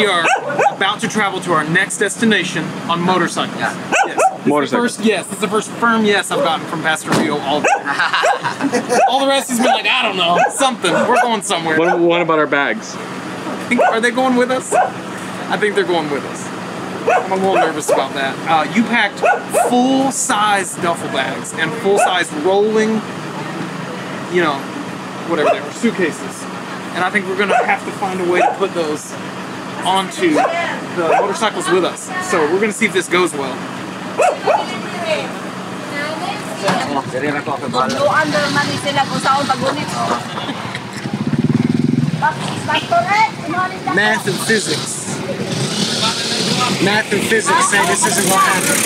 We are about to travel to our next destination on motorcycles. Yeah. Yes. Motorcycles. This is the first firm yes I've gotten from Pastor Rio all day. All the rest he's been like, I don't know, something. We're going somewhere. What about our bags? Are they going with us? I think they're going with us. I'm a little nervous about that. You packed full-size duffel bags and full-size rolling, you know, whatever they were, suitcases. And I think we're gonna have to find a way to put those onto the motorcycles with us. So we're gonna see if this goes well. Math and physics. Math and physics say this isn't gonna happen.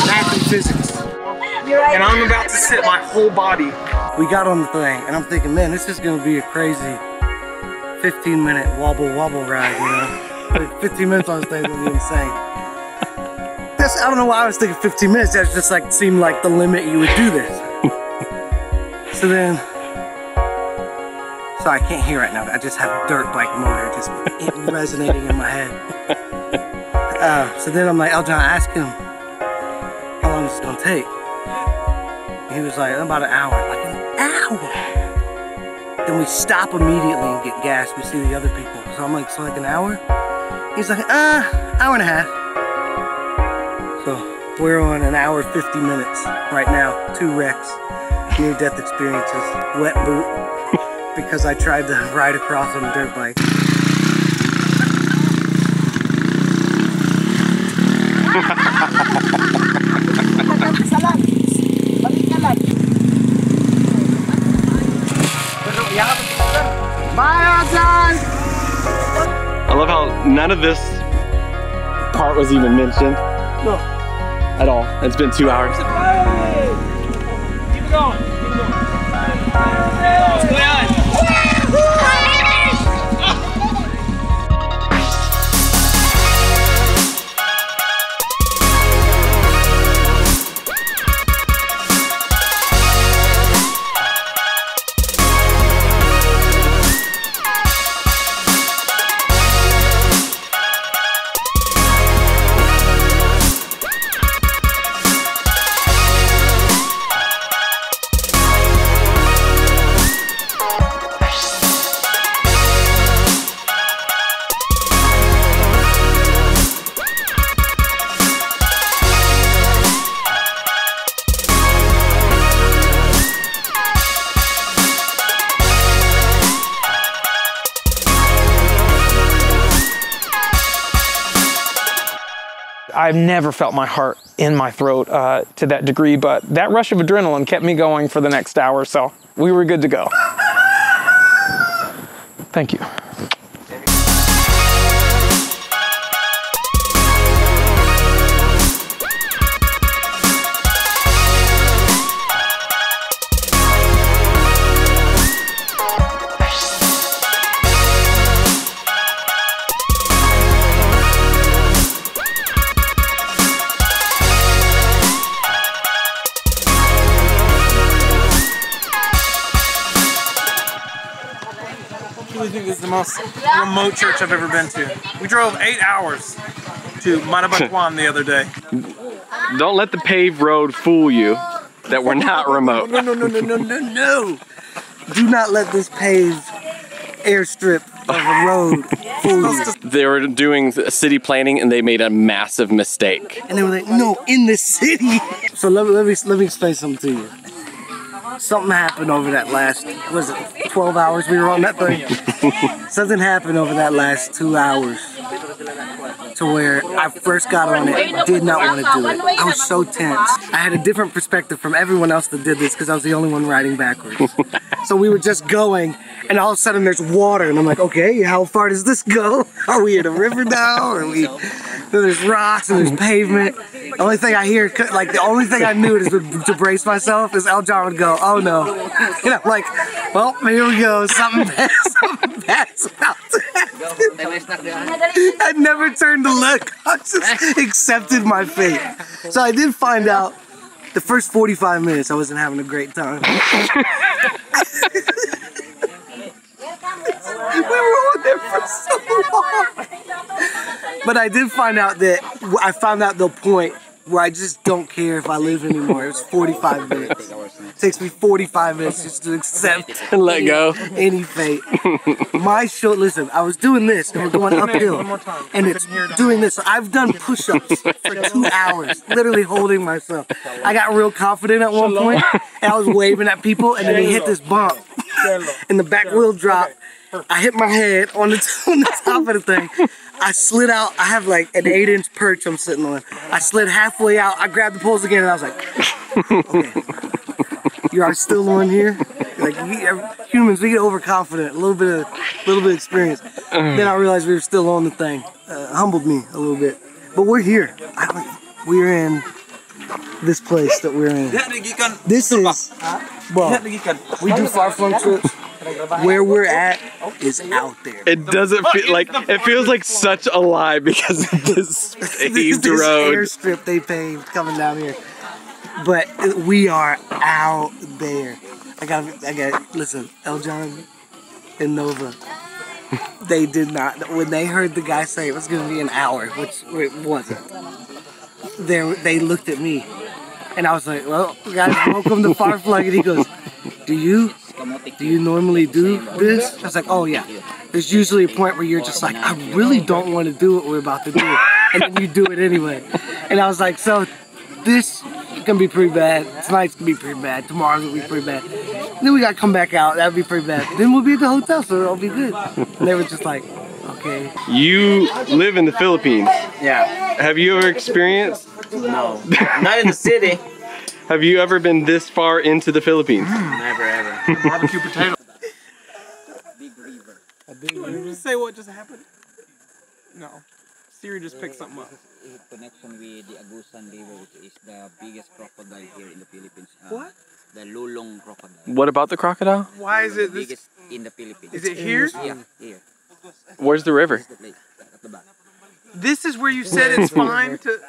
Math and physics. And I'm about to sit my whole body. We got on the thing, and I'm thinking, man, this is gonna be a crazy 15-minute wobble ride, you know? Like 15 minutes on this thing is gonna be insane. I don't know why I was thinking 15 minutes. That just like seemed like the limit you would do this. So I can't hear right now. I just have a dirt bike motor just resonating in my head. So then I'm like, Eljon, ask him how long this is gonna take. And he was like, about an hour. Like an hour. Then we stop immediately and get gas. We see the other people. So I'm like, so like an hour? He's like, hour and a half. So we're on an hour 50 minutes right now. 2 wrecks, near-death experiences, wet boot, because I tried to ride across on a dirt bike. Bye, Eljon! I love how none of this part was even mentioned. No. At all. It's been 2 hours. Hey! Keep it going. Keep it going. What's going on? I've never felt my heart in my throat to that degree, but that rush of adrenaline kept me going for the next hour, so we were good to go. Thank you. I think this is the most remote church I've ever been to. We drove 8 hours to Manabatwan the other day. Don't let the paved road fool you that we're not remote. No. Do not let this paved airstrip of a road fool you. They were doing city planning and they made a massive mistake. And they were like, no, in the city. So let me explain something to you. Something happened over that last, was it 12 hours we were on that thing? Something happened over that last 2 hours to where I first got on it, did not want to do it. I was so tense. I had a different perspective from everyone else that did this because I was the only one riding backwards. So we were just going and all of a sudden there's water and I'm like, okay, how far does this go? Are we in a river now? Are we, there's rocks and there's pavement. The only thing I hear, like the only thing I knew is to brace myself is Eljon would go, oh no. And I'm like, well, here we go, something bad's about to happen. I never turned to look, I just accepted my fate. So I did find out the first 45 minutes I wasn't having a great time. We were on there for so long. But I did find out that I found out the point where I just don't care if I live anymore. It was 45 minutes. It takes me 45 minutes just to accept And let go. any fate. My show, listen, I was doing this and we're going uphill. And it's doing this. So I've done push-ups for 2 hours, literally holding myself. I got real confident at one point and I was waving at people and then they hit this bump and the back wheel dropped. I hit my head on the top of the thing. I slid out. I have like an 8-inch perch I'm sitting on. I slid halfway out. I grabbed the poles again and I was like, okay, you are still on here? Like humans, we get overconfident. A little bit of experience. Then I realized we were still on the thing. Humbled me a little bit. But we're here. We're in this place that we're in. This is, well, we do far-flung trips. Where we're at is out there. It doesn't feel like, it feels like such a lie because of this paved road. This airstrip they paved coming down here. But we are out there. I got, listen, Eljon and Nova, they did not, when they heard the guy say it was going to be an hour, which it wasn't, they looked at me. And I was like, well, guys, welcome to Far-Flung. And he goes, do you normally do this? I was like, oh yeah. There's usually a point where you're just like, I really don't want to do what we're about to do. And then you do it anyway. And I was like, so this can be pretty bad. Tonight's gonna be pretty bad. Tomorrow's gonna be pretty bad. And then we gotta come back out. That'd be pretty bad. Then we'll be at the hotel, so it'll be good. And they were just like, okay. You live in the Philippines. Yeah. Have you ever experienced? No. Not in the city. Have you ever been this far into the Philippines? Never ever. Barbecue potato. Big river. A big Did you river. just say what just happened? No. Siri just picked something up. Connection with the Agusan River, which is the biggest crocodile here in the Philippines. What? The Lulong crocodile. What about the crocodile? Why is it The this? biggest in the Philippines. Is it here? Yeah, here. Where's the river? This is the place at the back. This is where you said it's fine to.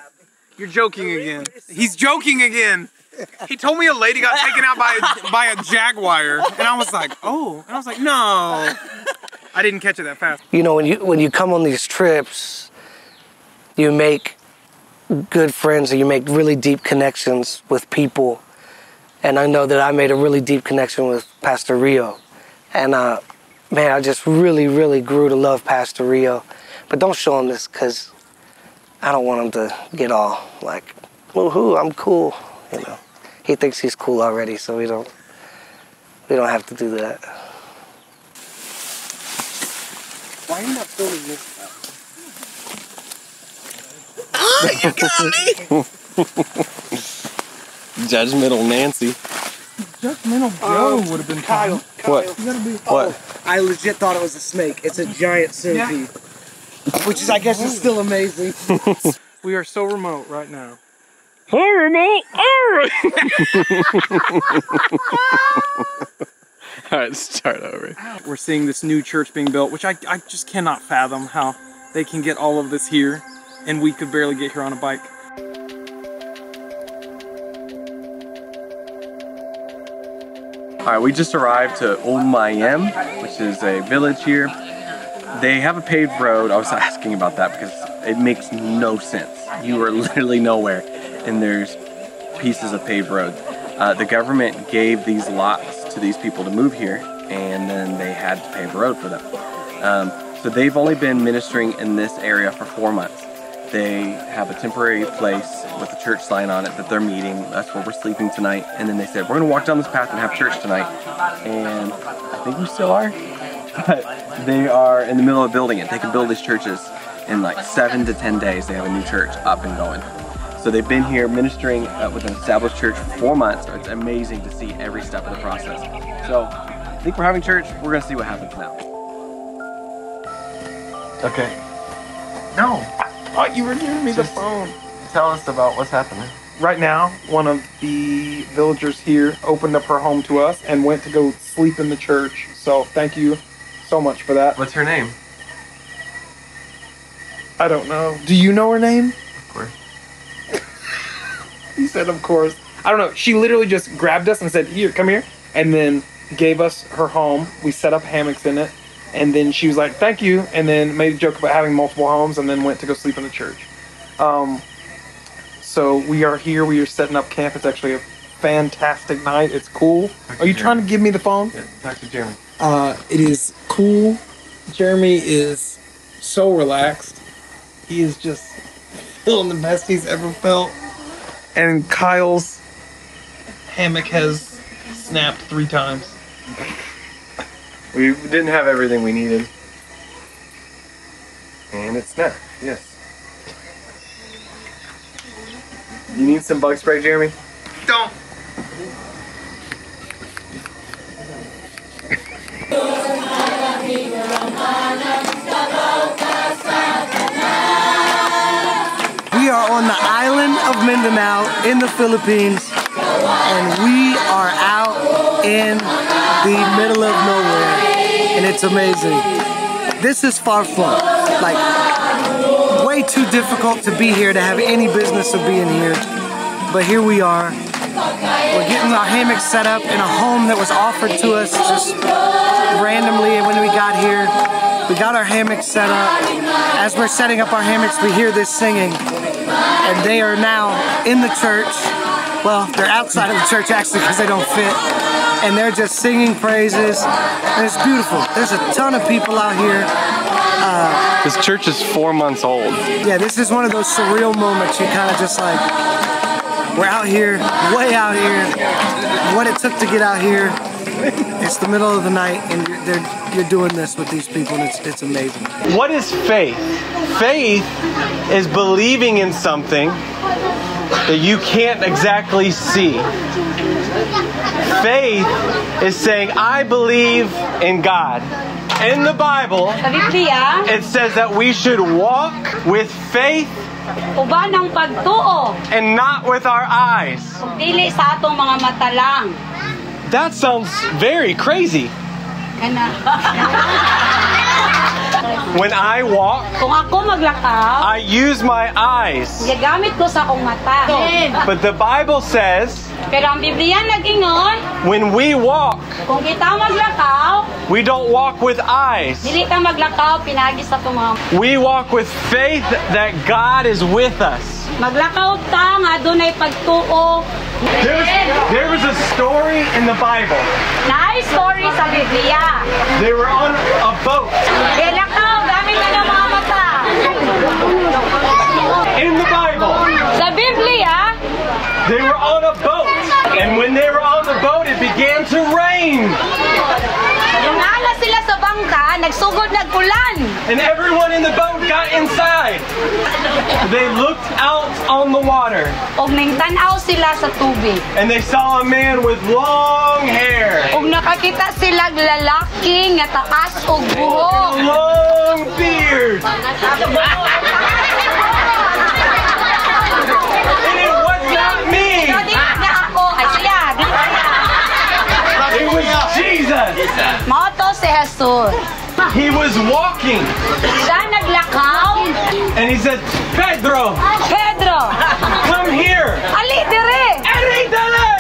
You're joking again. He's joking again. He told me a lady got taken out by a jaguar, and I was like, oh, and I was like, no. I didn't catch it that fast. You know, when you come on these trips, you make good friends and you make really deep connections with people. And I know that I made a really deep connection with Pastor Rio. And man, I just really, really grew to love Pastor Rio. But don't show him this because I don't want him to get all like, woohoo, I'm cool, you know. He thinks he's cool already, so we don't have to do that. Why are you not filming this? Oh, you got me! Judgmental Nancy. Judgmental Joe would have been Kyle. What? You gotta be. What? I legit thought it was a snake. It's a giant centipede. Which is, I guess, is still amazing. We are so remote right now. Alright, start over. We're seeing this new church being built, which I just cannot fathom how they can get all of this here, and we could barely get here on a bike. Alright, we just arrived to Old Mayem, which is a village here. They have a paved road. I was asking about that because it makes no sense. You are literally nowhere, and there's pieces of paved road. The government gave these lots to these people to move here, and then they had to pave a road for them. So they've only been ministering in this area for 4 months. They have a temporary place with a church sign on it that they're meeting. That's where we're sleeping tonight. And then they said, we're gonna walk down this path and have church tonight. And I think we still are. But they are in the middle of building it. They can build these churches in like 7 to 10 days. They have a new church up and going. So they've been here ministering with an established church for 4 months. So it's amazing to see every step of the process. So I think we're having church. We're gonna see what happens now. Okay. No. Oh, you were giving me the phone. Tell us about what's happening. Right now, one of the villagers here opened up her home to us and went to go sleep in the church. So thank you so much for that. What's her name? I don't know. Do you know her name? Of course. He said, of course. I don't know. She literally just grabbed us and said, here, come here. And then gave us her home. We set up hammocks in it. And then she was like, thank you, and then made a joke about having multiple homes, and then went to go sleep in the church. So we are here, we are setting up camp. It's actually a fantastic night. It's cool. Are you trying to give me the phone? Yeah, talk to Jeremy. It is cool. Jeremy is so relaxed. He is just feeling the best he's ever felt. And Kyle's hammock has snapped 3 times. We didn't have everything we needed. And it snapped, yes. You need some bug spray, Jeremy? Don't. We are on the island of Mindanao in the Philippines, and we are out in the middle of nowhere, and it's amazing. This is Far-Flung, like way too difficult to be here, to have any business of being here, but here we are. We're getting our hammocks set up in a home that was offered to us just randomly when we got here. We got our hammocks set up. As we're setting up our hammocks, we hear this singing, and they are now in the church. Well, they're outside of the church actually because they don't fit, and they're just singing praises, and it's beautiful. There's a ton of people out here. This church is 4 months old. Yeah, this is one of those surreal moments. You kind of just like, we're out here, way out here. What it took to get out here. It's the middle of the night, and you're doing this with these people, and it's amazing. What is faith? Faith is believing in something that you can't exactly see. Faith is saying, I believe in God. In the Bible, it says that we should walk with faith uban ang pagtuo and not with our eyes. dili sa atong mga mata lang. That sounds very crazy. When I walk, Kung ako maglakaw, I use my eyes. gagamit ko sa akong mata. But the Bible says, Pero ang Biblia nagingon, when we walk, kung kita maglakaw, we don't walk with eyes. dili ta maglakaw pinagi sa atong mga. We walk with faith that God is with us. Maglakaw ta nga adunay pagtuo. There was a story in the Bible. Naay story sa Biblia. They were on a boat. Kaya lakaw, gamit na ng mga mata. In the Bible, Sa Biblia, they were on a boat. And when they were on the boat, it began to rain. nung naala sila sa bangka, nagsugod nag-ulan. And everyone in the boat got inside. They looked out on the water. Og ningtanaw sila sa tubig. And they saw a man with long hair. Og nakakita sila lalaki nga taas og A buhok. long beard. And it was not me. Di na ako, ay siya, di siya. It was Jesus. Mao to si Jesus. He was walking. Siya naglakaw. And he said, Pedro, Pedro, come here. ali dire. Eritale.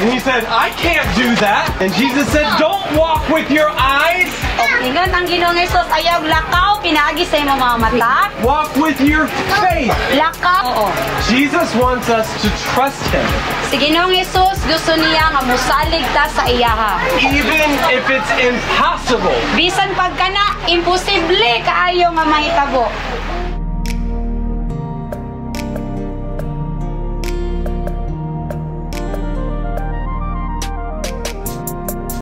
And he said, I can't do that. And Jesus said, don't walk with your eyes. Ingon ang Ginoong Jesus, ayaw lakaw pinagi sa imong mga mata. Walk with your faith. Lakaw. Oo. Jesus wants us to trust him. Si Ginoong Jesus gusto niya nga musalig ta sa iyaha. Even if it's impossible. Bisan pagkana imposible kaayo nga mahitabo.